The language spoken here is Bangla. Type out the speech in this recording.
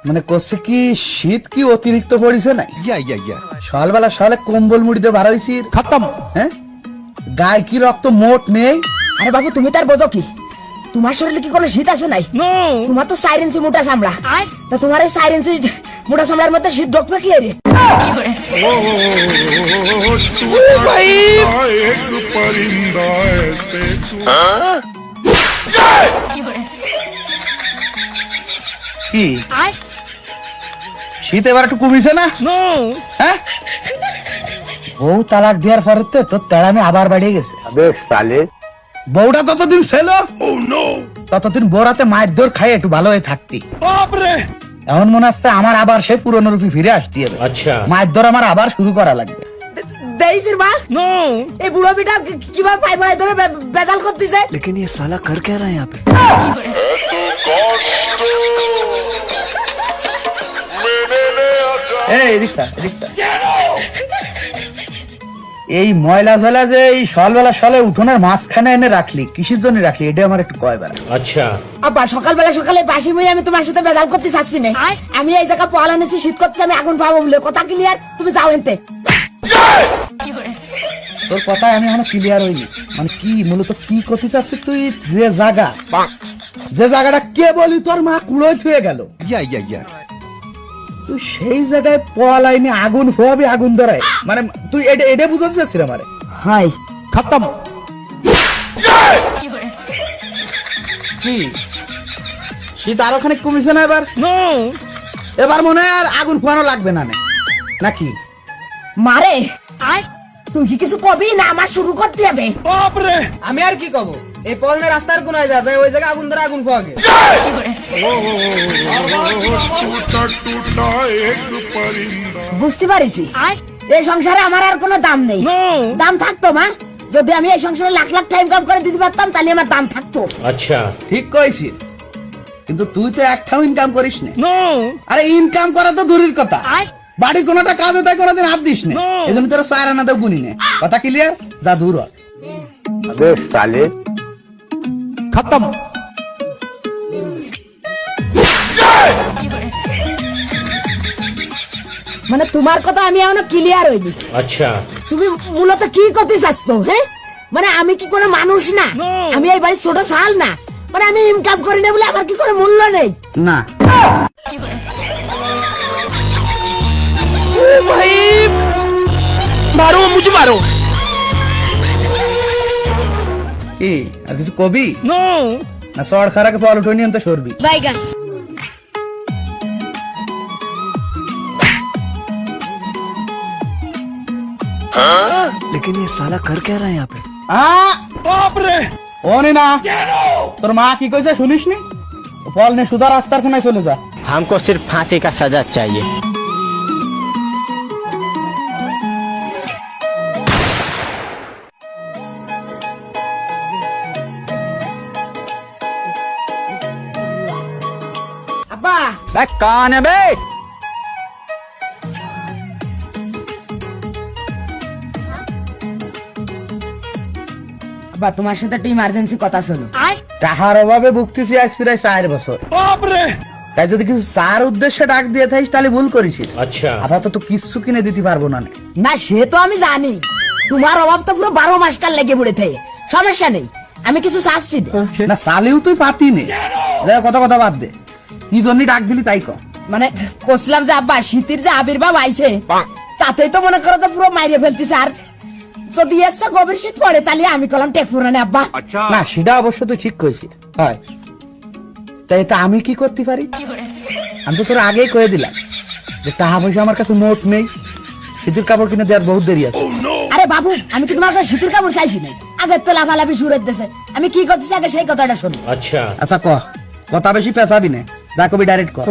মানে করছে কি শীত কি অতিরিক্ত পড়িছে না? সকালবেলা সকালে কম্বল মুড়িতে বার হইছি খতম। হ্যাঁ, গায়ে কি রক্ত মোট নেই? আরে বাবু তুমি তার বোঝো কি? তোমার শরীরে কি কোনো শীত আছে নাই? তোমার তো 4 ইঞ্চি মোটা চামড়া, তা তোমার এই 4 ইঞ্চি মোটা চামড়ার মধ্যে শীত ঢুকবে কি রে? কি শীত এবার একটু কমিছে না? হ্যাঁ, বউ তালাক দেওয়ার পরে তো তোর তেড়ামি আবার বাড়িয়ে গেছে। বউটা ততদিন ছিল, ততদিন বউরাতে মায়ের দৌড় খাই একটু ভালো হয়ে থাকতি। এখন মনে হচ্ছে আমার আবার সেই পুরনো রূপে ফিরে আসতে হবে। আচ্ছা, মায়ের দৌড় আমার আবার শুরু করা লাগবে। দেইছিস মা? এই বুড়ো বিটা কিভাবে পাই মায়ের ধরে বেজাল করতেছে? लेकिन ये साला कर क्या रहा है यहाँ पे? এই ময়লা জলা যে এই সকালবেলা সলে উঠোনের মাঝখানে এনে রাখলি, কিসের জন্য রাখলি? এটা আমার একটু কয় বেড়া। আচ্ছা আব্বা, সকালবেলা সকালে বাসি মই আমি তোমার সাথে বেজাল করতে চাচ্ছি না। আমি এই জায়গা পয়লা নিচ্ছি, শীত করতে আমি আগুন পাবো বলে। কথা ক্লিয়ার? তুমি যাও এনতে। তোর কথা আমি এখনো ক্লিয়ার হইনি। মানে কি মূলত কি করতে চাচ্ছিস তুই? যে জায়গাটা কে বলি তোর মা কুড়োয় ছুঁয়ে গেল, তুই সেই জায়গায় পলাইনে আগুন ফোয়াবি, আগুন ধরায়। মানে তুই এটা বুঝাতে চাচ্ছিস আমারে? হাই খতম। কি শীত আরো খানিক কমিছে না এবার? এবার মনে হয় আর আগুন ফোয়ানো লাগবে না নাকি? মারে তুই কি কিছু কবি না? আমার শুরু করতে হবে। আমি আর কি কব? এই পলনের রাস্তার কোনায় যা যায় ওই জায়গায় আগুন ধরে আগুন পাওয়া গেছে। বুঝতে পারিছি এই সংসারে আমার আর কোনো দাম নেই। দাম থাকতো মা, যদি আমি এই সংসারে লাখ লাখ টাইম কাম করে দিতে পারতাম তাহলে আমার দাম থাকতো। আচ্ছা ঠিক কইছিস, কিন্তু তুই তো একটাও ইনকাম করিস না। আরে ইনকাম করা তো দূরের কথা, বাড়ির কোনটা কাজে তাই কোনোদিন হাত দিস না। এই জন্য তোরা 4 আনা দেও গুনি নে। কথা ক্লিয়ার? যা দূর হ। अबे साले খতম। মানে তোমার কথা আমি এখনো ক্লিয়ার হইনি। আচ্ছা তুমি মূলত কি করতে চাচ্ছ? হ্যাঁ, মানে আমি কি কোনো মানুষ না? আমি এই বাড়ির ছোট শাল না? মানে আমি ইনকাম করি না বলে আমার কি কোনো মূল্য নেই? না ভাই মারো, মুঝে মারো। কি আর কিছু কবি? না সর খারাকে পাল উঠে নিয়ে তো সরবি। বাইগান लेकिन ये साला कर क्या रहा है यहाँ पे? ওনে না, তোর মা কি কইছে শুনিস নি? ফল নে সুদা রাস্তার কোনায় চলে যা। हमको सिर्फ फांसी का सजा चाहिए। আব্বা कौन है बे? আব্বা তোমার সাথে একটা ইমার্জেন্সি কথা ছিল। টাকার অভাবে ভুগতেছি আজ প্রায় 4 বছর। তাই যদি কিছু 4 উদ্দেশ্যে ডাক দিয়ে থাকিস তাহলে ভুল করিস। আচ্ছা আপাতত কিছু কিনে দিতে পারবো না। না সে তো আমি জানি, তোমার অভাব তো পুরো 12 মাস কাল লেগে পড়ে থাকে। সমস্যা নেই, আমি কিছু চাচ্ছি না। সালেও তুই পাতি নে, কথা কথা বাদ দে। কি জন্য ডাক দিলি তাই কর। মানে কইছিলাম যে আব্বা শীতের যে আবির্ভাব আইছে তাতেই তো মনে করো যে পুরো মাইরে ফেলতেছে। আর যদি এসে গভীর শীত পড়ে তাহলে আমি কলাম টেকফুরানে আব্বা। না সেটা অবশ্য তুই ঠিক কইছিস। হয় তাই তো আমি কি করতে পারি? আমি তো তোর আগেই কয়ে দিলাম যে টাকা পয়সা আমার কাছে মোট নেই, শীতের কাপড় কিনে দেওয়ার বহুত দেরি আছে। আরে বাবু আমি কি তোমার কাছে শীতের কাপড় চাইছি না? আগে তো লাফালাফি সুরের দেশে আমি কি করতেছি আগে সেই কথাটা শোনো। আচ্ছা আচ্ছা ক, কথা বেশি পেঁচাবি না, যা কবি ডাইরেক্ট কর।